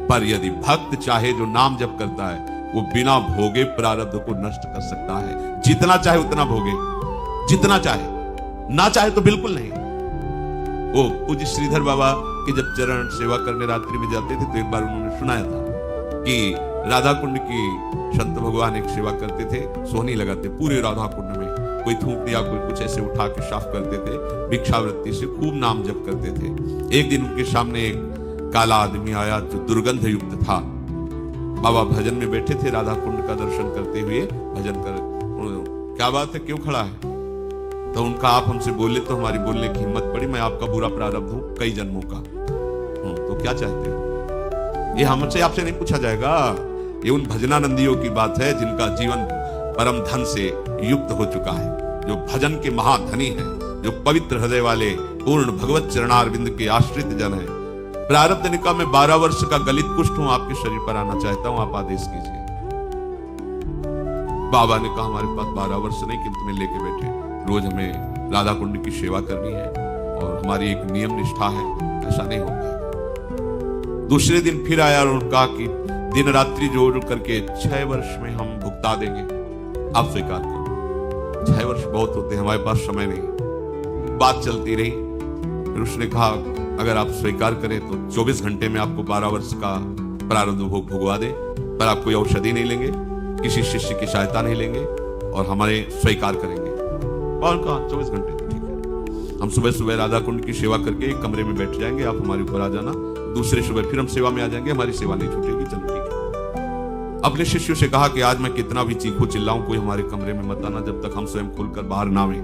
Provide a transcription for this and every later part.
पर यदि भक्त चाहे, जो नाम जप करता है, वो बिना भोगे प्रारब्ध को नष्ट कर सकता है। जितना चाहे उतना भोगे, जितना चाहे, ना चाहे तो बिल्कुल नहीं। वो पूज्य श्रीधर बाबा के जब चरण सेवा करने रात्रि में जाते थे तो एक बार उन्होंने सुनाया था कि राधा कुंड की संत भगवान एक सेवा करते थे, सोहनी लगाते पूरे राधा कुंड में, कोई थूक दिया, कोई कुछ ऐसे उठा के साफ करते थे, भिक्षावृत्ति से खूब नाम जप करते थे। एक दिन उनके सामने एक काला आदमी आया जो दुर्गंध युक्त था। बाबा भजन में बैठे थे, राधा कुंड का दर्शन करते हुए भजन कर, क्या बात है, क्यों खड़ा है? तो उनका आप हमसे बोले तो हमारी बोलने की हिम्मत पड़ी, मैं आपका बुरा प्रारब्ध हूं कई जन्मों का। तो क्या चाहते हो? ये हमसे आपसे नहीं पूछा जाएगा, ये उन भजनानंदियों की बात है जिनका जीवन परम धन से युक्त हो चुका है, जो भजन के महाधनी हैं, जो पवित्र हृदय वाले पूर्ण भगवत चरणारविंद के आश्रित जन हैं। प्रारब्ध ने कहा, मैं 12 वर्ष का गलित कुष्ठ हूं, आपके शरीर पर आना चाहता हूं, आप आदेश कीजिए। बाबा ने कहा, हमारे पास 12 वर्ष नहीं, किंतु मैं लेके बैठे, रोज हमें राधा कुंड की सेवा करनी है और हमारी एक नियम निष्ठा है, ऐसा नहीं हो पाएगा। दूसरे दिन फिर आया और कहा कि दिन रात्रि जोड़ करके 6 वर्ष में हम भुगता देंगे, आप स्वीकार करो। 6 वर्ष बहुत होते हैं, हमारे पास समय नहीं। बात चलती रही, फिर उसने कहा, अगर आप स्वीकार करें तो 24 घंटे में आपको 12 वर्ष का प्रारब्ध भोग भुगवा दे, पर आप कोई औषधि नहीं लेंगे, किसी शिष्य की सहायता नहीं लेंगे और हमारे स्वीकार करेंगे। और कहा 24 घंटे तो ठीक है, हम सुबह सुबह राधा कुंड की सेवा करके एक कमरे में बैठ जाएंगे, आप हमारे ऊपर आ जाना, दूसरे सुबह फिर हम सेवा में आ जाएंगे, हमारी सेवा नहीं छूटेगी, चलो ठीक है। अपने शिष्यों से कहा कि आज मैं कितना भी चीखूं चिल्लाऊं, कोई हमारे कमरे में मत आना जब तक हम स्वयं खुलकर बाहर ना आए।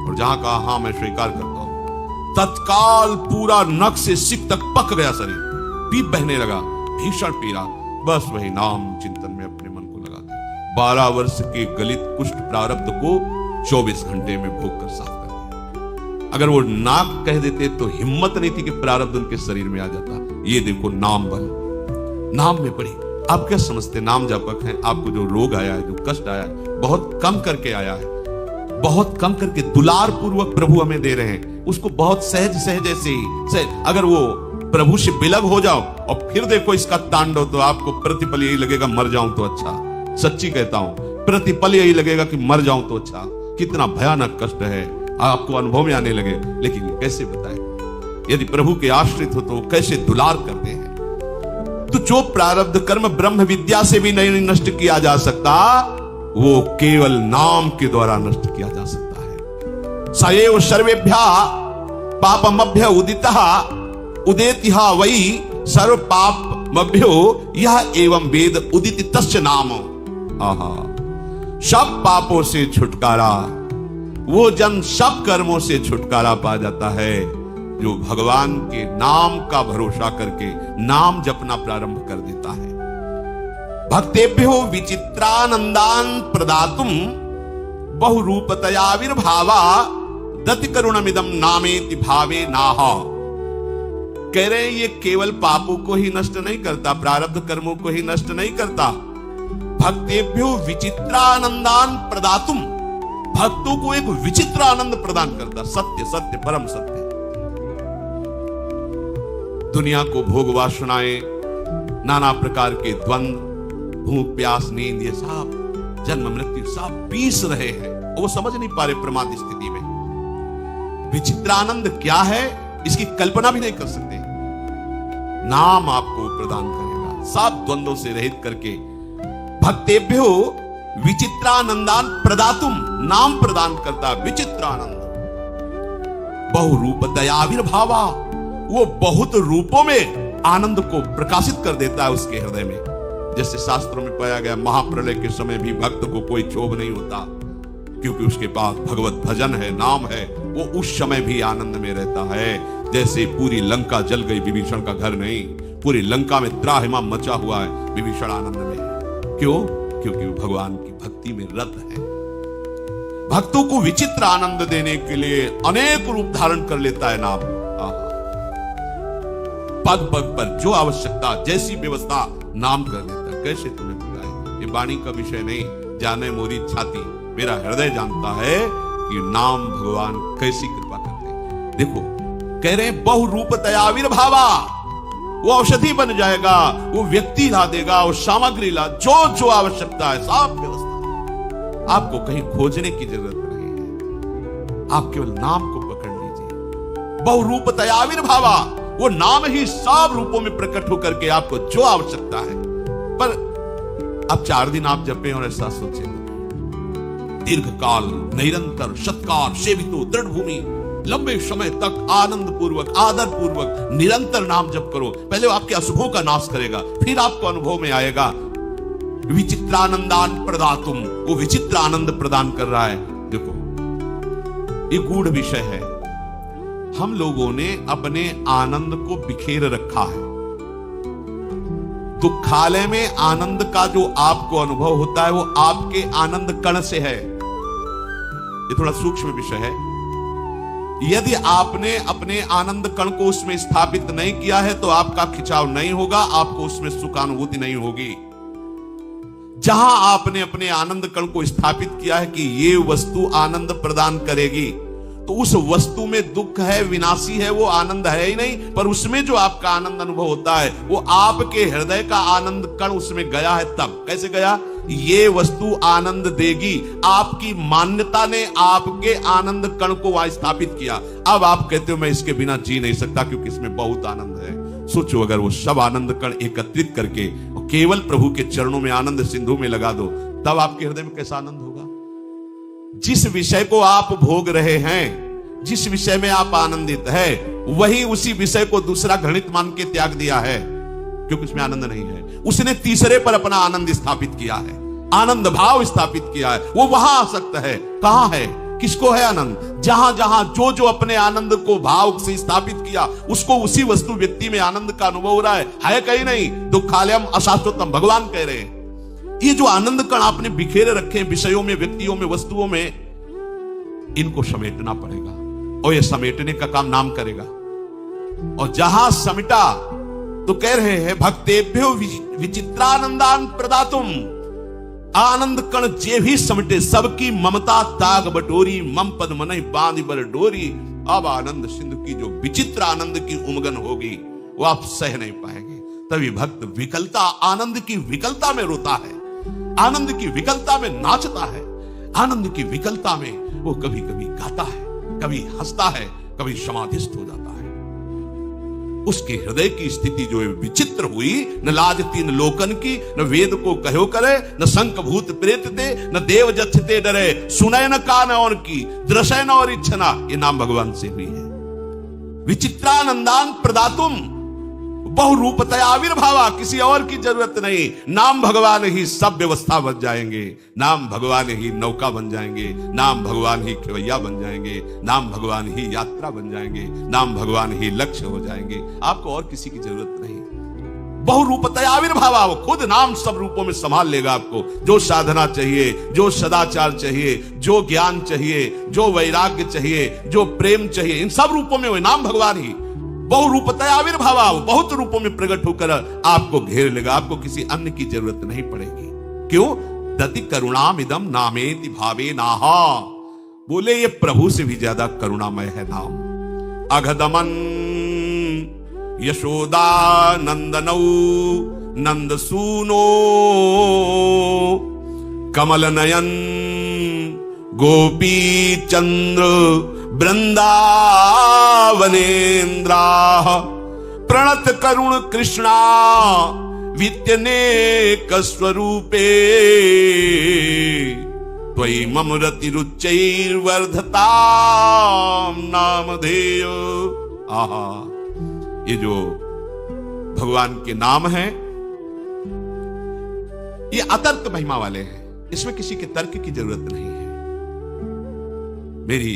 और जहां कहा हाँ मैं स्वीकार करता हूं, तत्काल पूरा नख से सिक तक पक गया शरीर, पीप बहने लगा, भीषण पीड़ा, बस वही नाम चिंतन में अपने मन को लगा दिया। 12 वर्ष के गलित कुष्ठ प्रारब्ध को 24 घंटे में भोग कर साफ कर दिया। अगर वो नाक कह देते तो हिम्मत नहीं थी कि प्रारब्ध उनके शरीर में आ जाता। ये देखो नाम बल, नाम में पड़ी। आप क्या समझते नाम जापक हैं, आपको जो रोग आया है, जो कष्ट आया है, बहुत कम करके आया है, बहुत कम करके दुलार पूर्वक प्रभु हमें दे रहे हैं, उसको बहुत सहज सहज ऐसे ही सहज। अगर वो प्रभु से विलग हो जाओ और फिर देखो इसका तांडव, तो आपको प्रतिपल यही लगेगा मर जाऊं तो अच्छा। सच्ची कहता हूं, प्रतिपल यही लगेगा कि मर जाऊं तो अच्छा। कितना भयानक कष्ट है, आपको अनुभव में आने लगे। लेकिन कैसे बताए, यदि प्रभु के आश्रित हो तो कैसे दुलार करते हैं। तो जो प्रारब्ध कर्म ब्रह्म विद्या से भी नहीं नष्ट किया जा सकता, वो केवल नाम के द्वारा नष्ट किया जा सकता है। सएव सर्वेभ्यः पापमभ्य उदितः उदेतिहा वै सर्व पापमभ्यो यह एवं वेद उदित तस्य नाम। आहा, सब पापों से छुटकारा, वो जन सब कर्मों से छुटकारा पा जाता है जो भगवान के नाम का भरोसा करके नाम जपना प्रारंभ कर देता है। भक्तेभ्यो विचित्रानंदान प्रदातुम बहुरूपतयाविर्भावा दति करुणमिदम नामेति भावे नाह। कह रहे हैं ये केवल पापों को ही नष्ट नहीं करता, प्रारब्ध कर्मों को ही नष्ट नहीं करता। भक्तेभ्यो विचित्रानंदान प्रदातुम, भक्तों को एक विचित्र आनंद प्रदान करता। सत्य सत्य परम सत्य। दुनिया को भोग वासनाएं, नाना प्रकार के द्वंद्व, भूख प्यास नींद, ये सब जन्म मृत्यु सब पीस रहे हैं, वो समझ नहीं पा रहे प्रमाद स्थिति में। विचित्र आनंद क्या है इसकी कल्पना भी नहीं कर सकते। नाम आपको प्रदान करेगा, सब द्वंद्वों से रहित करके। भक्तेभ्यो विचित्रानंदान प्रदातुम, नाम प्रदान करता विचित्र आनंद। बहुरूप दयाविर्भावा, वो बहुत रूपों में आनंद को प्रकाशित कर देता है उसके हृदय में। जैसे शास्त्रों में पाया गया, महाप्रलय के समय भी भक्त को कोई क्षोभ नहीं होता, क्योंकि उसके पास भगवत भजन है, नाम है। वो उस समय भी आनंद में रहता है। जैसे पूरी लंका जल गई, विभीषण का घर नहीं, पूरी लंका में त्राहिमाम मचा हुआ है, विभीषण आनंद में। क्यों? क्योंकि वो भगवान की भक्ति में रत है। भक्तों को विचित्र आनंद देने के लिए अनेक रूप धारण कर लेता है नाम। पग पग पर जो आवश्यकता, जैसी व्यवस्था नाम कर देता है। कैसे तुम्हें बुलाए, ये वाणी का विषय नहीं, जाने मोरी छाती, मेरा हृदय जानता है कि नाम भगवान कैसी कृपा करते हैं। देखो कह रहे बहुरूप दयाविर्भावा, वो औषधि बन जाएगा, वो व्यक्ति ला देगा, वो सामग्री ला, जो जो आवश्यकता है सब व्यवस्था। आपको कहीं खोजने की जरूरत नहीं है, आप केवल नाम को पकड़ लीजिए। बहुरूपतया आविर्भावा, वो नाम ही सब रूपों में प्रकट होकर के आपको जो आवश्यकता है। पर अब 4 दिन आप जपे और ऐसा सोचे, दीर्घ काल निरंतर सत्कार सेवितो दृढ़ भूमि, लंबे समय तक आनंद पूर्वक आदर पूर्वक निरंतर नाम जप करो। पहले वो आपके अशुभों का नाश करेगा, फिर आपको अनुभव में आएगा। विचित्रानंदान प्रदातुम, वो विचित्र आनंद प्रदान कर रहा है। देखो ये गूढ़ विषय है, हम लोगों ने अपने आनंद को बिखेर रखा है। दुखालय में आनंद का जो आपको अनुभव होता है वो आपके आनंद कण से है। ये थोड़ा सूक्ष्म विषय है। यदि आपने अपने आनंद कण को उसमें स्थापित नहीं किया है तो आपका खिंचाव नहीं होगा, आपको उसमें सुखानुभूति नहीं होगी। जहां आपने अपने आनंद कण को स्थापित किया है कि ये वस्तु आनंद प्रदान करेगी, तो उस वस्तु में दुख है, विनाशी है, वो आनंद है ही नहीं। पर उसमें जो आपका आनंद अनुभव होता है वो आपके हृदय का आनंद कण उसमें गया है। तब कैसे गया? ये वस्तु आनंद देगी, आपकी मान्यता ने आपके आनंद कण को वहां स्थापित किया। अब आप कहते हो मैं इसके बिना जी नहीं सकता क्योंकि इसमें बहुत आनंद है। सोचो अगर वो सब आनंद कण एकत्रित करके केवल प्रभु के चरणों में आनंद सिंधु में लगा दो, तब आपके हृदय में कैसा आनंद होगा। जिस विषय को आप भोग रहे हैं, जिस विषय में आप आनंदित है, वही उसी विषय को दूसरा घृणित मान के त्याग दिया है क्योंकि उसमें आनंद नहीं है। उसने तीसरे पर अपना आनंद स्थापित किया है, आनंद भाव स्थापित किया है। वो वहां आ सकता है। कहां है? किसको है आनंद? जहां जहां जो जो अपने आनंद को भाव से स्थापित किया उसको उसी वस्तु व्यक्ति में आनंद का अनुभव हो रहा है कहीं नहीं। दुखालयम अशाश्वतम, भगवान कह रहे हैं। ये जो आनंद कण आपने बिखेरे रखे हैं विषयों में, व्यक्तियों में, वस्तुओं में, इनको समेटना पड़ेगा और ये समेटने का काम नाम करेगा। और जहां समेटा तो कह रहे हैं भक्तेभ्यो विचित्रानंदान प्रदातुम, आनंद कण जे भी समेटे सबकी ममता ताग बटोरी, मम पद मनहि बांध बर डोरी। अब आनंद सिंधु की जो विचित्र आनंद की उमगन होगी वो आप सह नहीं पाएंगे। तभी भक्त विकलता, आनंद की विकलता में रोता है, आनंद की विकलता में नाचता है, आनंद की विकलता में वो कभी कभी गाता है, कभी हंसता है, कभी समाधिस्थ हो जाता है। उसके हृदय की स्थिति जो है विचित्र हुई। न लाज तीन लोकन की, न वेद को कहो करे, न शंख भूत प्रेत ते, न देव जच्छते डरे, सुनय न कान और की, दृशय न और इच्छना। ये नाम भगवान से हुई है। विचित्रानंदान प्रदातुम, बहुरूपतया आविर्भावा, किसी और की जरूरत नहीं। नाम भगवान ही सब व्यवस्था बन जाएंगे, नाम भगवान ही नौका बन जाएंगे, नाम भगवान ही खेवैया बन जाएंगे, नाम भगवान ही यात्रा बन जाएंगे, नाम भगवान ही लक्ष्य हो जाएंगे। आपको और किसी की जरूरत नहीं। बहुरूपतया आविर्भावा, वो खुद नाम सब रूपों में संभाल लेगा आपको। जो साधना चाहिए, जो सदाचार चाहिए, जो ज्ञान चाहिए, जो वैराग्य चाहिए, जो प्रेम चाहिए, इन सब रूपों में वो नाम भगवान ही बहुरूपतया आविर्भावा, बहुत रूपों में प्रकट होकर आपको घेर लेगा। आपको किसी अन्य की जरूरत नहीं पड़ेगी। क्यों? दति करुणामिदं नामेति भावे नाहा, बोले ये प्रभु से भी ज्यादा करुणामय है नाम। अघदमन यशोदा नंदनौ नंद सूनो, कमल नयन गोपी चंद्र वृंदावनेन्द्रा, प्रणत करुण कृष्णा वित्यनेक स्वरूपे, त्वयि मम रतिरुच्चैर्वर्धता नामधेय। आहा, ये जो भगवान के नाम हैं ये अतर्क महिमा वाले हैं, इसमें किसी के तर्क की जरूरत नहीं है। मेरी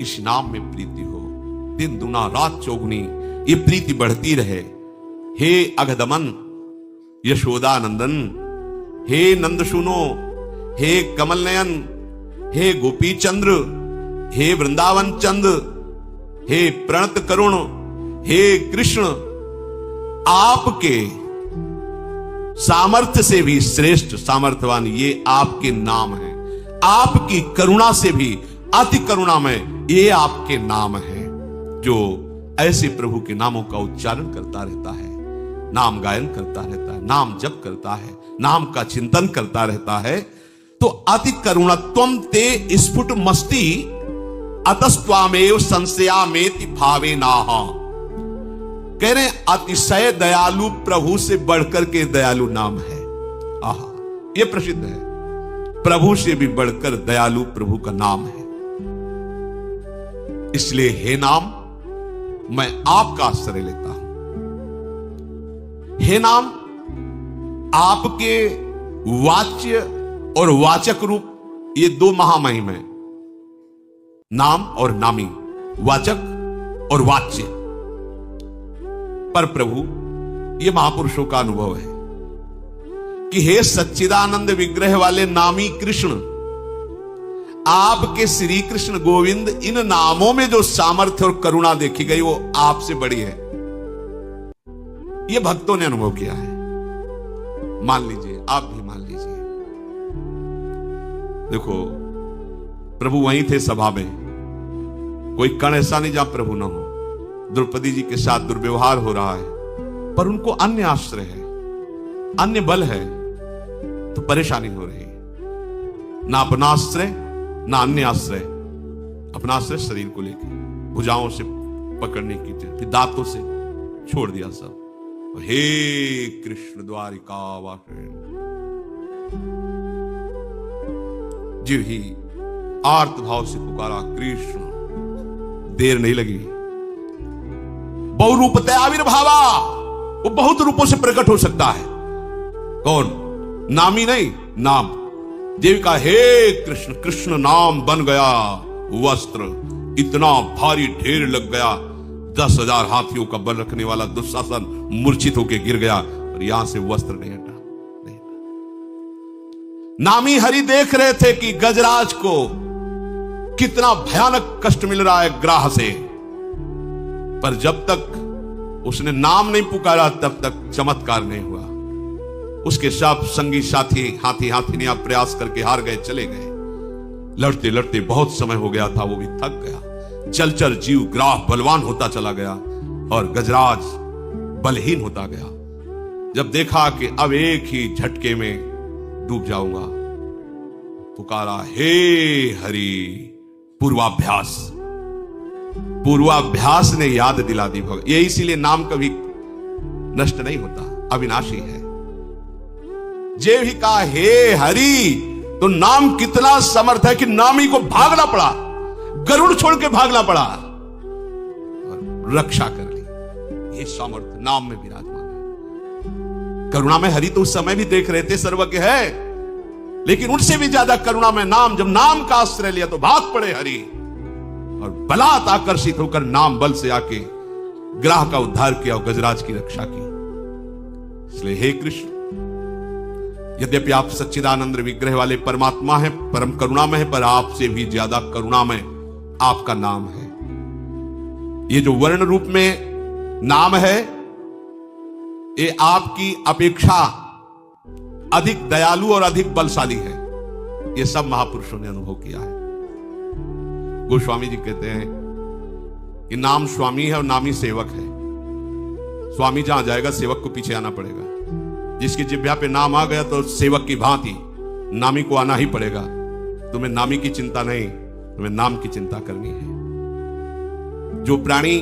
इस नाम में प्रीति हो, दिन दुना रात चौगुनी ये प्रीति बढ़ती रहे। हे अघदमन यशोदा नंदन, हे नंद सुनो, हे कमल नयन, हे गोपी चंद्र, हे वृंदावन चंद, हे प्रणत करुण, हे कृष्ण, आपके सामर्थ्य से भी श्रेष्ठ सामर्थ्यवान ये आपके नाम हैं। आपकी करुणा से भी अति करुणामय ये आपके नाम है। जो ऐसे प्रभु के नामों का उच्चारण करता रहता है नाम गायन करता रहता है, नाम जप करता है, नाम का चिंतन करता रहता है, तो अति करुणत्वम ते स्फुट मस्ती अतस्त्वामेव संशयामेति भावे नाहा। कह रहे अतिशय दयालु प्रभु से बढ़कर के दयालु नाम है। आहा, यह प्रसिद्ध है, प्रभु से भी बढ़कर दयालु प्रभु का नाम है। इसलिए हे नाम, मैं आपका आश्रय लेता हूं। हे नाम, आपके वाच्य और वाचक रूप, ये दो महामहिम है, नाम और नामी, वाचक और वाच्य। पर प्रभु, ये महापुरुषों का अनुभव है कि हे सच्चिदानंद विग्रह वाले नामी कृष्ण, आपके श्री कृष्ण गोविंद, इन नामों में जो सामर्थ्य और करुणा देखी गई वो आपसे बड़ी है। ये भक्तों ने अनुभव किया है। मान लीजिए, आप भी मान लीजिए। देखो, प्रभु वहीं थे सभा में, कोई कण ऐसा नहीं जहां प्रभु ना हो। द्रौपदी जी के साथ दुर्व्यवहार हो रहा है, पर उनको अन्य आश्रय है, अन्य बल है, तो परेशानी हो रही है। ना अपना आश्रय, ना अन्य आश्रय। अपना आश्रय शरीर को लेकर भुजाओं से पकड़ने की, फिर दांतों से छोड़ दिया सब। हे कृष्ण द्वारिका वासिन, जीव ही आर्त भाव से पुकारा कृष्ण। देर नहीं लगी, बहुरूपतया आविर्भावा, वो बहुत रूपों से प्रकट हो सकता है। कौन? नामी नहीं, नाम। देवी का हे कृष्ण, कृष्ण नाम बन गया वस्त्र, इतना भारी ढेर लग गया, 10,000 हाथियों का बल रखने वाला दुशासन मूर्छित होकर गिर गया, और यहां से वस्त्र नहीं हटा। नामी हरि देख रहे थे कि गजराज को कितना भयानक कष्ट मिल रहा है ग्राह से, पर जब तक उसने नाम नहीं पुकारा तब तक चमत्कार नहीं हुआ। उसके सब संगी साथी हाथी हाथिनियां प्रयास करके हार गए, चले गए। लड़ते लड़ते बहुत समय हो गया था, वो भी थक गया। जलचर जीव ग्राह बलवान होता चला गया और गजराज बलहीन होता गया। जब देखा कि अब एक ही झटके में डूब जाऊंगा, पुकारा हे हरि। पूर्वाभ्यास, पूर्वाभ्यास ने याद दिला दी भगवान। ये इसीलिए नाम कभी नष्ट नहीं होता, अविनाशी है। जे भी कहा हे हरि, तो नाम कितना समर्थ है कि नामी को भागना पड़ा, गरुड़ छोड़ के भागना पड़ा और रक्षा कर ली। ये सामर्थ्य नाम में विराजमान है। करुणा में हरि तो उस समय भी देख रहे थे, सर्वज्ञ है, लेकिन उनसे भी ज्यादा करुणा में नाम। जब नाम का आश्रय लिया तो भाग पड़े हरि, और बलात् आकर्षित होकर नाम बल से आके ग्राह का उद्धार किया और गजराज की रक्षा की। इसलिए हे कृष्ण, यद्यपि आप सच्चिदानंद विग्रह वाले परमात्मा हैं, परम करुणामय है, पर आपसे भी ज्यादा करुणामय आपका नाम है। ये जो वर्ण रूप में नाम है, ये आपकी अपेक्षा अधिक दयालु और अधिक बलशाली है। ये सब महापुरुषों ने अनुभव किया है। गोस्वामी जी कहते हैं कि नाम स्वामी है और नामी सेवक है। स्वामी जहां जाएगा सेवक को पीछे आना पड़ेगा। जिसकी जिह्वा पे नाम आ गया तो सेवक की भांति नामी को आना ही पड़ेगा। तुम्हें नामी की चिंता नहीं, तुम्हें नाम की चिंता करनी है। जो प्राणी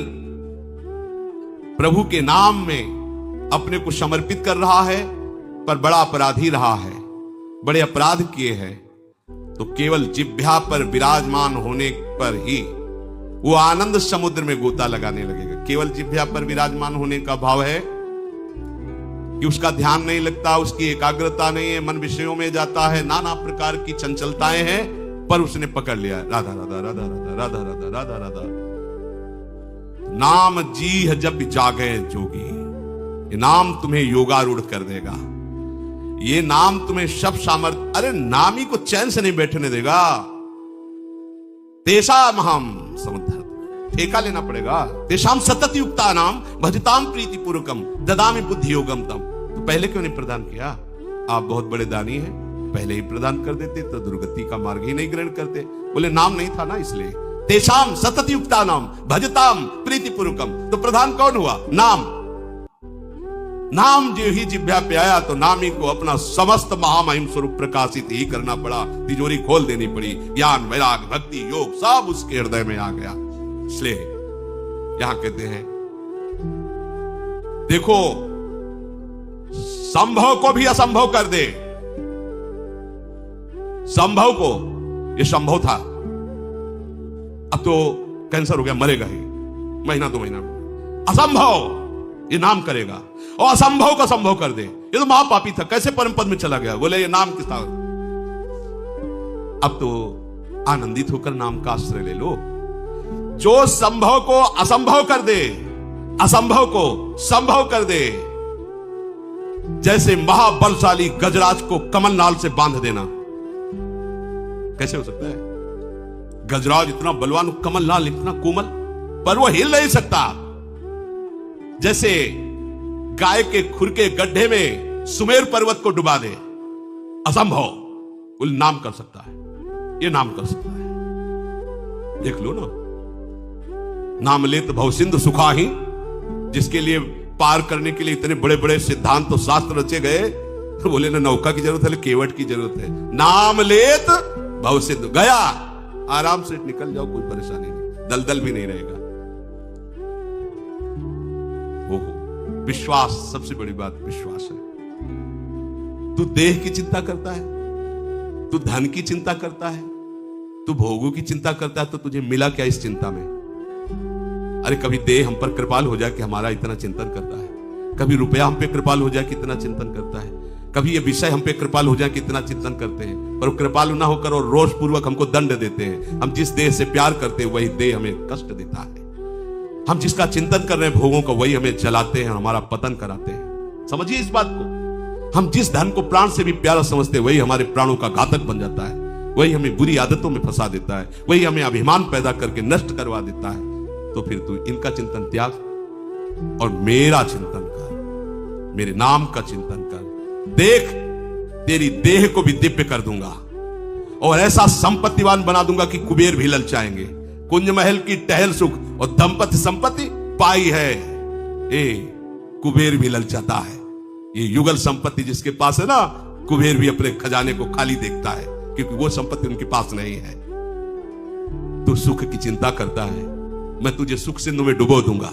प्रभु के नाम में अपने को समर्पित कर रहा है पर बड़ा अपराधी रहा है, बड़े अपराध किए हैं, तो केवल जिह्वा पर विराजमान होने पर ही वो आनंद समुद्र में गोता लगाने लगेगा। केवल जिह्वा पर विराजमान होने का भाव है कि उसका ध्यान नहीं लगता, उसकी एकाग्रता नहीं है, मन विषयों में जाता है, नाना प्रकार की चंचलताएं हैं, पर उसने पकड़ लिया राधा राधा राधा राधा राधा राधा राधा राधा। नाम जी जब जागे जोगी, ये नाम तुम्हें योगारूढ़ कर देगा। ये नाम तुम्हें सब सामर्थ्य, अरे नामी को चैन से नहीं बैठने देगा। तेषाम हम समुद्र, ठेका लेना पड़ेगा। तेषाम सतत युक्ता नाम भजताम प्रीति पूर्वकम ददामि बुद्धि योगम तम। तो पहले क्यों नहीं प्रदान किया? आप बहुत बड़े दानी हैं, पहले ही प्रदान कर देते तो दुर्गति का मार्ग ही नहीं ग्रहण करते। बोले नाम नहीं था ना, इसलिए। तेषाम सतत युक्ता नाम भजताम प्रीति पूर्वकम, तो प्रधान कौन हुआ? नाम। नाम जो ही जिह्वा पे आया तो नाम ही को अपना समस्त महामहिम स्वरूप प्रकाशित ही करना पड़ा। तिजोरी खोल देनी पड़ी। ज्ञान, वैराग, भक्ति, योग सब उसके हृदय में आ गया। इसलिए यहां कहते हैं देखो, संभव को भी असंभव कर दे। संभव को, ये संभव था, अब तो कैंसर हो गया, मरेगा ही महीना 2 महीना में। असंभव ये नाम करेगा और असंभव का संभव कर दे। ये तो महापापी था, कैसे परम पद में चला गया? बोले ये नाम किसका? अब तो आनंदित होकर नाम का आश्रय ले लो। जो संभव को असंभव कर दे, असंभव को संभव कर दे। जैसे महाबलशाली गजराज को कमलनाल से बांध देना, कैसे हो सकता है? गजराज इतना बलवान, कमलनाल इतना कोमल, पर वो हिल नहीं सकता। जैसे गाय के खुर के गड्ढे में सुमेर पर्वत को डुबा दे, असंभव वो नाम कर सकता है। ये नाम कर सकता है। देख लो ना, नाम लेत भव सिंधु सुखाही, जिसके लिए पार करने के लिए इतने बड़े बड़े सिद्धांत तो शास्त्र रचे गए, तो बोले ना नौका की जरूरत है, केवट की जरूरत है। नाम लेत भव सिंधु, गया आराम से निकल जाओ, कोई परेशानी नहीं, दलदल भी नहीं रहेगा। विश्वास, सबसे बड़ी बात विश्वास है। तू देह की चिंता करता है, तू धन की चिंता करता है, तू भोगों की चिंता करता है, तो तुझे मिला क्या इस चिंता में? अरे कभी देह हम पर कृपाल हो जाए कि हमारा इतना चिंतन करता है, कभी रुपया हम पे कृपाल हो जाए कि इतना चिंतन करता है, कभी ये विषय हम पे कृपाल हो जाए कि इतना चिंतन करते हैं, पर कृपालु ना होकर और रोष पूर्वक हमको दंड देते हैं। हम जिस देह से प्यार करते हैं वही देह हमें कष्ट देता है। हम जिसका चिंतन कर रहे हैं भोगों का, वही हमें जलाते हैं, हमारा पतन कराते हैं। समझिए इस बात को। हम जिस धन को प्राण से भी प्यारा समझते हैं, वही हमारे प्राणों का घातक बन जाता है, वही हमें बुरी आदतों में फंसा देता है, वही हमें अभिमान पैदा करके नष्ट करवा देता है। तो फिर तू इनका चिंतन त्याग और मेरा चिंतन कर, मेरे नाम का चिंतन कर। देख, तेरी देह को भी दिव्य कर दूंगा और ऐसा संपत्तिवान बना दूंगा कि कुबेर भी ललचाएंगे। कुंज महल की टहल सुख और दंपति संपत्ति पाई है, कुबेर भी ललचाता है। ये युगल संपत्ति जिसके पास है ना, कुबेर भी अपने खजाने को खाली देखता है, क्योंकि वो संपत्ति उनके पास नहीं है। तू सुख की चिंता करता है, मैं तुझे सुख सिंधु में डुबो दूंगा।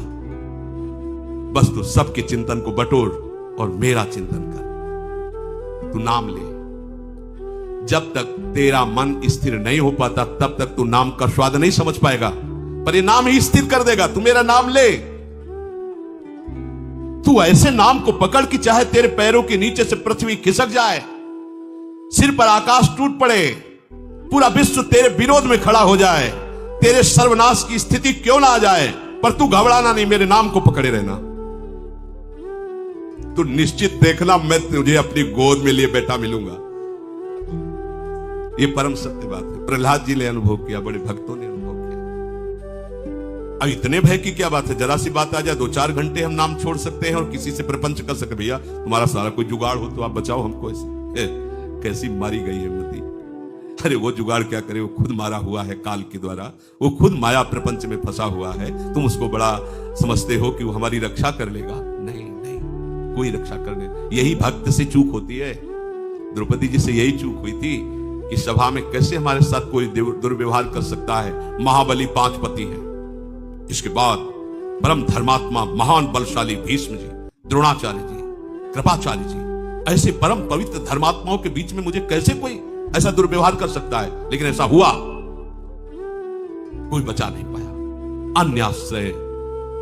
बस तू सबके चिंतन को बटोर और मेरा चिंतन कर। तू नाम ले। जब तक तेरा मन स्थिर नहीं हो पाता, तब तक तू नाम का स्वाद नहीं समझ पाएगा, पर ये नाम ही स्थिर कर देगा। तू मेरा नाम ले। तू ऐसे नाम को पकड़ कि चाहे तेरे पैरों के नीचे से पृथ्वी खिसक जाए, सिर पर आकाश टूट पड़े, पूरा विश्व तेरे विरोध में खड़ा हो जाए, तेरे सर्वनाश की स्थिति क्यों ना आ जाए, पर तू घबराना नहीं, मेरे नाम को पकड़े रहना। तू निश्चित देखना, मैं तुझे अपनी गोद में लिए बैठा मिलूंगा। ये परम सत्य बात है। प्रहलाद जी ने अनुभव किया, बड़े भक्तों ने अनुभव किया। अब इतने भय की क्या बात है? जरा सी बात आ जाए, 2-4 घंटे हम नाम छोड़ सकते हैं और किसी से प्रपंच कर सकते। भैया तुम्हारा सारा कोई जुगाड़ हो तो आप बचाओ हमको। ऐसे कैसी मारी गई है मती। अरे वो जुगाड़ क्या करे, वो खुद मारा हुआ है काल के द्वारा, वो खुद माया प्रपंच में फंसा हुआ है। तुम उसको बड़ा समझते हो कि वो हमारी रक्षा कर लेगा। नहीं नहीं, कोई रक्षा करने, यही भक्त से चूक होती है। द्रौपदी जी से यही चूक हुई थी कि सभा में कैसे हमारे साथ कोई दुर्व्यवहार कर सकता है। महाबली 5 पति हैं। इसके बाद परम धर्मात्मा महान बलशाली भीष्म जी, द्रोणाचार्य जी, कृपाचार्य जी, ऐसे परम पवित्र धर्मात्माओं के बीच में मुझे कैसे कोई ऐसा दुर्व्यवहार कर सकता है? लेकिन ऐसा हुआ, कोई बचा नहीं पाया। अन्य आश्रय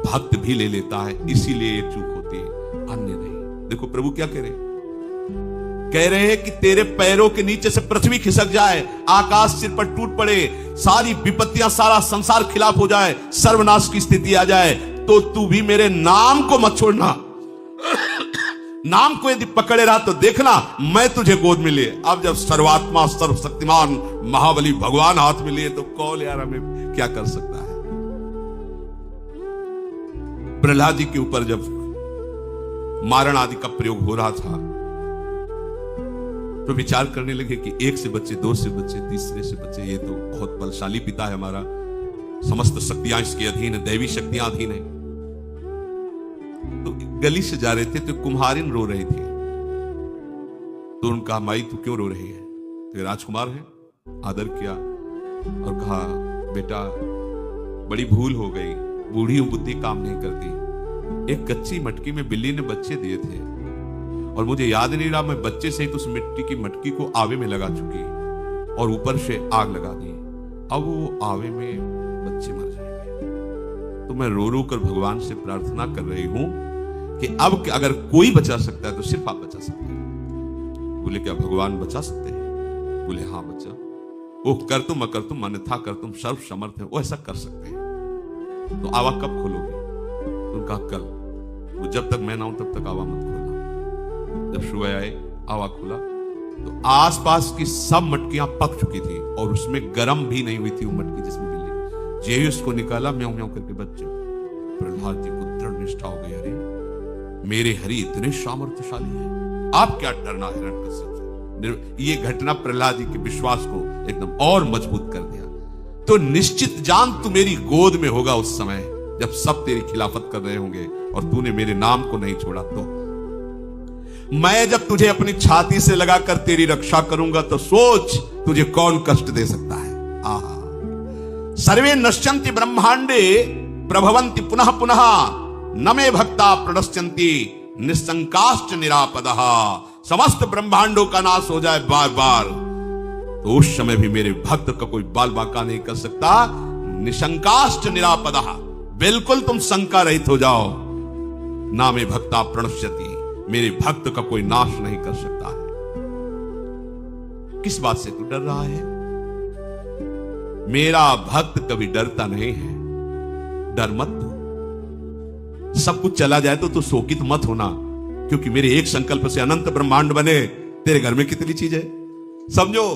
भक्त भी ले लेता है, इसीलिए ये चूक होती है, अन्य नहीं। देखो प्रभु क्या कह रहे हैं कि तेरे पैरों के नीचे से पृथ्वी खिसक जाए, आकाश सिर पर टूट पड़े, सारी विपत्तियां, सारा संसार खिलाफ हो जाए, सर्वनाश की स्थिति आ जाए, तो तू भी मेरे नाम को मत छोड़ना। नाम को यदि पकड़े रहा तो देखना मैं तुझे गोद में लिए। अब जब सर्वात्मा सर्वशक्तिमान महाबली भगवान हाथ में लिए, तो कौन यार हमें क्या कर सकता है? प्रहलाद जी के ऊपर जब मारण आदि का प्रयोग हो रहा था, तो विचार करने लगे कि 1 से बच्चे, 2 से बच्चे, तीसरे से बच्चे, ये तो बहुत बलशाली पिता है हमारा, समस्त शक्तियां इसके अधीन है, दैवी शक्तियां अधीन है। तो गली से जा रहे थे तो कुम्हारिन रो रही थी। तो उनका माई तू क्यों रो रही है? तो राजकुमार है, आदर किया और कहा बेटा बड़ी भूल हो गई, बूढ़ी बुद्धि काम नहीं करती। एक कच्ची मटकी में बिल्ली ने बच्चे दिए थे और मुझे याद नहीं रहा, मैं बच्चे से ही तो उस मिट्टी की मटकी को आवे में लगा चुकी और ऊपर से आग लगा दी। अब वो आवे में बच्चे मर जाएंगे। तो मैं रो रो कर भगवान से प्रार्थना कर रही हूं कि अब अगर कोई बचा सकता है तो सिर्फ आप बचा सकते हैं। बोले क्या भगवान बचा सकते हैं? बोले हाँ बच्चा, वो कर तुम अकर तुम अन्यथा कर तुम सर्व समर्थ है, वो ऐसा कर सकते हैं। तो आवा कब खोलोगे? उनका कल। वो जब तक मैं ना हूं तब तक आवा मत खोलना। जब सुबह आए आवा खोला तो आसपास की सब मटकियां पक चुकी थी और उसमें गर्म भी नहीं हुई थी वो मटकी जिसमें बिल्ली। जे उसको निकाला म्याऊं म्याऊं करके बच्चे। प्रहलाद जी को दृढ़ निष्ठा हो गई, अरे मेरे हरि इतने सामर्थ्यशाली है, आप क्या डरना हिरण्यकश्यप से। ये घटना प्रहलाद जी के विश्वास को एकदम और मजबूत कर दिया। तो निश्चित जान तू मेरी गोद में होगा उस समय जब सब तेरी खिलाफत कर रहे होंगे और तूने मेरे नाम को नहीं छोड़ा। तो मैं जब तुझे अपनी छाती से लगाकर तेरी रक्षा करूंगा तो सोच तुझे कौन कष्ट दे सकता है। आहा, सर्वे नश्यन्ति ब्रह्मांडे प्रभवन्ति पुनः पुनः न मे भक्ता प्रणश्यन्ति निशंकाश्च निरापदः। समस्त ब्रह्मांडों का नाश हो जाए बार बार तो उस समय भी मेरे भक्त का कोई बाल बाका नहीं कर सकता। निशंकाश्च निरापदः, बिल्कुल तुम शंका रहित हो जाओ। ना मे भक्ता प्रणश्यति, मेरे भक्त का कोई नाश नहीं कर सकता है। किस बात से तू डर रहा है? मेरा भक्त कभी डरता नहीं है, डर मत तू। सब कुछ चला जाए तो तू शोकित मत होना, क्योंकि मेरे एक संकल्प से अनंत ब्रह्मांड बने। तेरे घर में कितनी चीज है समझो।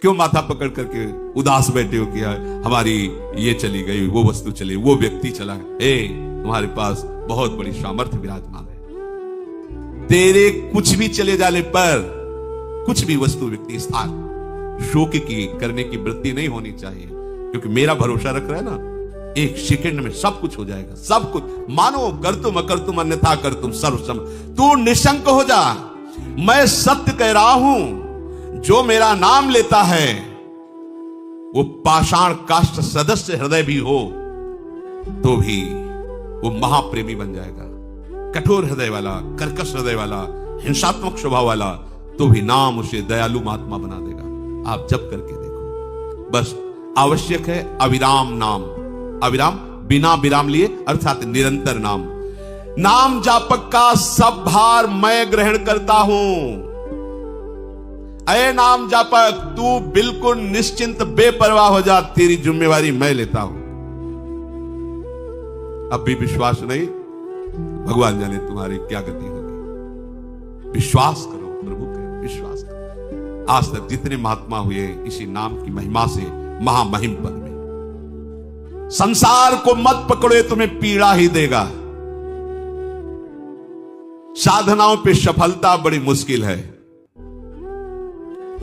क्यों माथा पकड़ करके उदास बैठे हो? किया हमारी ये चली गई, वो वस्तु चली, वो व्यक्ति चला। तुम्हारे पास बहुत बड़ी सामर्थ्य विराजमान है। तेरे कुछ भी चले जाने पर, कुछ भी वस्तु व्यक्ति स्थान, शोक की करने की वृत्ति नहीं होनी चाहिए, क्योंकि मेरा भरोसा रख रहा है ना, एक सेकंड में सब कुछ हो जाएगा। सब कुछ मानो कर तुम अकर तुम अन्यथा कर तुम सर्वसम। तू निशंक हो जा। मैं सत्य कह रहा हूं, जो मेरा नाम लेता है वो पाषाण काष्ठ सदस्य हृदय भी हो तो भी वो महाप्रेमी बन जाएगा। कठोर हृदय वाला, कर्कश हृदय वाला, हिंसात्मक स्वभाव वाला, तो भी नाम उसे दयालु महात्मा बना देगा। आप जप करके देखो। बस आवश्यक है अविराम नाम। अविराम बिना विराम लिए, अर्थात निरंतर नाम। नाम जापक का सब भार मैं ग्रहण करता हूं। अये नाम जापक, तू बिल्कुल निश्चिंत बेपरवाह हो जा, तेरी जिम्मेवारी मैं लेता हूं। अब भी विश्वास नहीं, भगवान जाने तुम्हारी क्या गति होगी। विश्वास करो प्रभु के, विश्वास करो। आज तक जितने महात्मा हुए इसी नाम की महिमा से महामहिम पद में। संसार को मत पकड़ो, तुम्हें पीड़ा ही देगा। साधनाओं पे सफलता बड़ी मुश्किल है।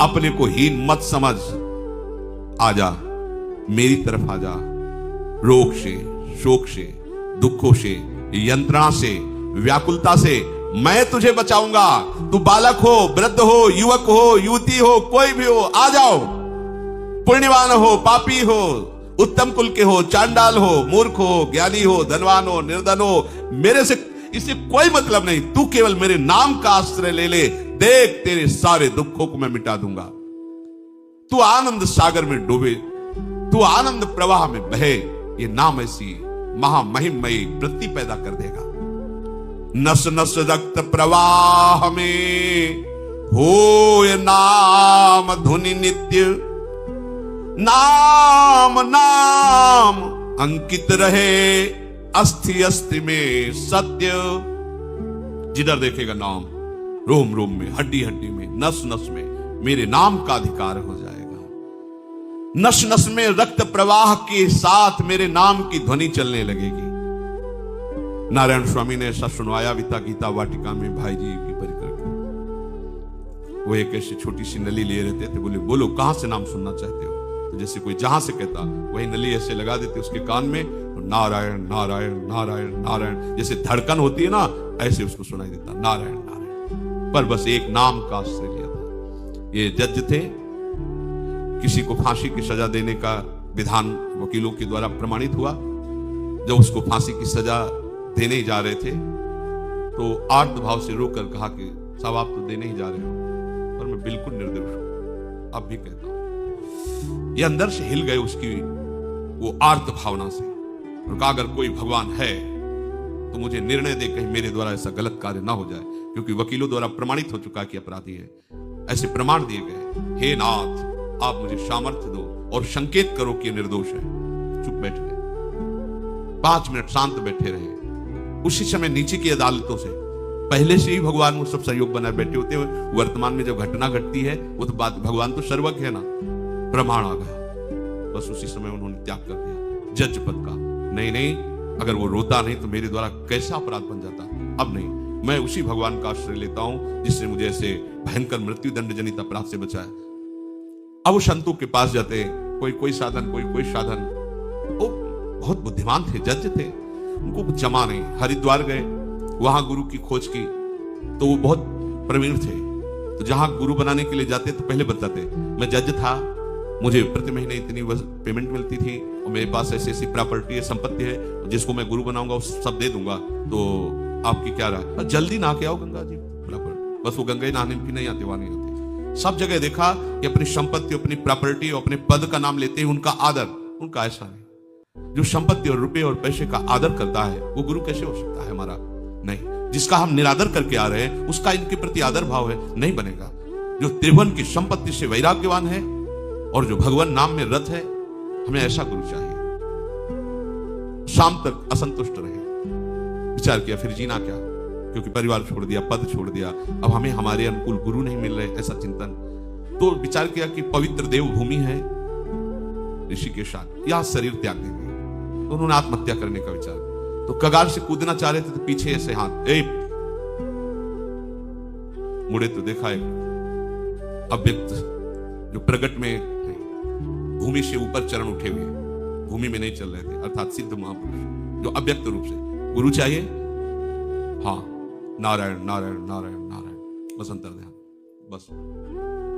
अपने को हीन मत समझ। आजा मेरी तरफ आजा। रोग से, शोक से, दुखों से, यंत्रणा से, व्याकुलता से मैं तुझे बचाऊंगा। तू बालक हो, वृद्ध हो, युवक हो, युवती हो, कोई भी हो, आ जाओ। पुण्यवान हो, पापी हो, उत्तम कुल के हो, चांडाल हो, मूर्ख हो, ज्ञानी हो, धनवान हो, निर्धन हो, मेरे से इससे कोई मतलब नहीं। तू केवल मेरे नाम का आश्रय ले ले, देख तेरे सारे दुखों को मैं मिटा दूंगा। तू आनंद सागर में डूबे, तू आनंद प्रवाह में बहे। ये नाम ऐसी महामहिममयी वृत्ति पैदा कर देगा। नस नस रक्त प्रवाह में हो ये नाम धुनि नित्य। नाम नाम अंकित रहे अस्थि अस्थि में सत्य। जिधर देखेगा नाम, रोम रोम में, हड्डी हड्डी में, नस नस में मेरे नाम का अधिकार हो जाएगा। नस नस में रक्त प्रवाह के साथ मेरे नाम की ध्वनि चलने लगेगी। नारायण स्वामी ने ऐसा सुनवाया विता गीता वाटिका में भाई जी की परिक्रमा। वो एक ऐसी छोटी सी नली लिए रहते थे। बोले बोलो कहां से नाम सुनना चाहते हो? तो जैसे कोई जहां से कहता वही नली ऐसे लगा देते उसके कान में, नारायण नारायण नारायण नारायण। जैसे धड़कन होती है ना, ऐसे उसको सुनाई देता नारायण नारायण। पर बस एक नाम का आश्रय लिया था। ये जज थे, किसी को फांसी की सजा देने का विधान वकीलों के द्वारा प्रमाणित हुआ। जब उसको फांसी की सजा देने जा रहे थे तो आर्त भाव से रोकर कहा कि साहब आप तो देने ही जा रहे हो, पर मैं बिल्कुल निर्दोष हूं, अब भी कहता हूं। ये अंदर से हिल गए उसकी वो आर्त भावना से, और कहा अगर कोई भगवान है तो मुझे निर्णय दे, कहीं मेरे द्वारा ऐसा गलत कार्य ना हो जाए, क्योंकि वकीलों द्वारा प्रमाणित हो चुका कि अपराधी है। ऐसे प्रमाण दिए गए, हे नाथ आप मुझे सामर्थ्य दो और संकेत करो कि निर्दोष है। चुप बैठ गए, 5 मिनट शांत बैठे रहे। उसी समय नीचे की अदालतों से पहले से ही भगवान वो सब सहयोग बनाए बैठे होते हैं। वर्तमान में जब घटना घटती है वो तो बात, भगवान तो सर्वज्ञ है ना, प्रमाण आ गया। बस उसी समय उन्होंने त्याग कर दिया जज पद का। नहीं, अगर वो रोता नहीं तो मेरे द्वारा कैसा अपराध बन जाता। अब नहीं, मैं उसी भगवान का आश्रय लेता हूं जिसने मुझे ऐसे भयंकर मृत्यु दंड जनित अपराध से बचाया। अब वो संतों के पास जाते, कोई साधन, कोई साधन। वो बहुत बुद्धिमान थे, जज थे, उनको जमा नहीं। हरिद्वार गए, वहां गुरु की खोज की तो वो बहुत प्रवीण थे। तो जहां गुरु बनाने के लिए जाते तो पहले बताते, मैं जज था, मुझे प्रति महीने इतनी पेमेंट मिलती थी और मेरे पास ऐसी ऐसी प्रॉपर्टी है, संपत्ति है, जिसको मैं गुरु बनाऊंगा उस सब दे दूंगा, तो आपकी क्या राय? जल्दी नहा के आओ गंगा जी। बस वो गंगा नहाने की नहीं आते, वहां नहीं आते। सब जगह देखा कि अपनी संपत्ति, अपनी प्रॉपर्टी और अपने पद का नाम लेते हैं, उनका आदर। उनका ऐसा नहीं। जो संपत्ति और रुपए और पैसे का आदर करता है वो गुरु कैसे हो सकता है हमारा? नहीं। जिसका हम निरादर करके आ रहे हैं उसका इनके प्रति आदर भाव है, नहीं बनेगा। जो त्रिभुवन की संपत्ति से वैराग्यवान है और जो भगवान नाम में रत है, हमें ऐसा गुरु चाहिए। शाम तक असंतुष्ट रहे, विचार किया फिर जीना क्या, क्योंकि परिवार छोड़ दिया, पद छोड़ दिया, अब हमें हमारे अनुकूल गुरु नहीं मिल रहे, ऐसा चिंतन। तो विचार किया कि पवित्र देवभूमि है ऋषिकेश, यहां शरीर त्याग देंगे। तो उन्होंने आत्महत्या करने का विचार, तो कगार से कूदना चाह रहे थे तो पीछे ऐसे हाथ, मुड़े तो देखा एक अव्यक्त जो प्रगट में भूमि से ऊपर चरण उठे हुए, भूमि में नहीं चल रहे थे, अर्थात सिद्ध महापुरुष जो अव्यक्त रूप से। गुरु चाहिए? हाँ, नारायण नारायण नारायण नारायण, बस अंतर ध्यान, बस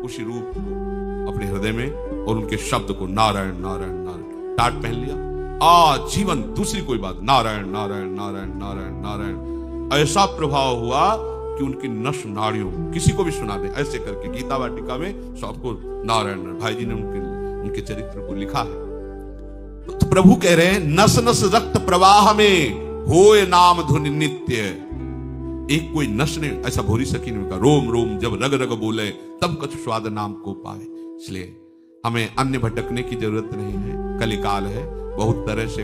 उसी रूप को अपने हृदय में और उनके शब्द को नारायण नारायण नारायण टाट पहन लिया। जीवन दूसरी कोई बात, नारायण नारायण नारायण नारायण नारायण। ऐसा प्रभाव हुआ कि उनकी नस नाड़ियों, किसी को भी सुना दे ऐसे करके, गीता वाटिका में सबको नारायण। भाई जी ने उनके चरित्र को लिखा है। तो प्रभु कह रहे हैं नस नस रक्त प्रवाह में होए नाम धुन नित्य। एक कोई नस ने ऐसा भोरी सखी ने कहा, रोम रोम जब रग रग बोले तब कछ स्वाद नाम को पाए। इसलिए हमें अन्य भटकने की जरूरत नहीं है। कलिकाल है, बहुत तरह से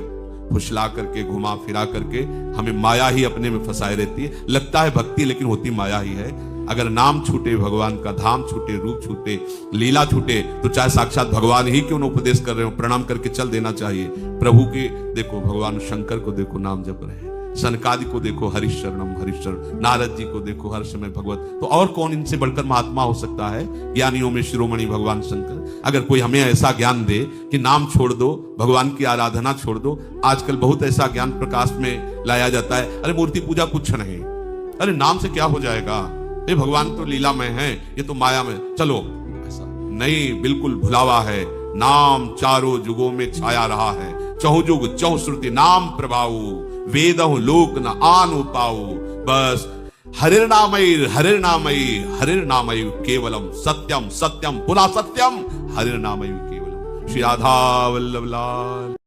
फुसला करके, घुमा फिरा करके हमें माया ही अपने में फंसाए रहती है। लगता है भक्ति, लेकिन होती माया ही है। अगर नाम छूटे, भगवान का धाम छूटे, रूप छूटे, लीला छूटे, तो चाहे साक्षात भगवान ही क्यों न उपदेश कर रहे हो, प्रणाम करके चल देना चाहिए। प्रभु के देखो, भगवान शंकर को देखो नाम जप रहे हैं, सनकादि को देखो हरिशरणम हरिशरण, नारद जी को देखो हर समय भगवत। तो और कौन इनसे बढ़कर महात्मा हो सकता है? ज्ञानियों में शिरोमणि भगवान शंकर। अगर कोई हमें ऐसा ज्ञान दे कि नाम छोड़ दो, भगवान की आराधना छोड़ दो। आजकल बहुत ऐसा ज्ञान प्रकाश में लाया जाता है, अरे मूर्ति पूजा कुछ नहीं, अरे नाम से क्या हो जाएगा, ये भगवान तो लीला में है, ये तो माया में, चलो। ऐसा नहीं, बिल्कुल भुलावा है। नाम चारों जुगों में छाया रहा है, चहु जुग चहु श्रुति नाम प्रभाऊ, वेदहु लोक न आनु पाऊ। बस हरिर्नामैर हरिर्नामैर हरिर्नामैर केवलम सत्यम सत्यम पुनः सत्यम हरिर्नामैर केवलम। श्री राधा वल्लभ लाल।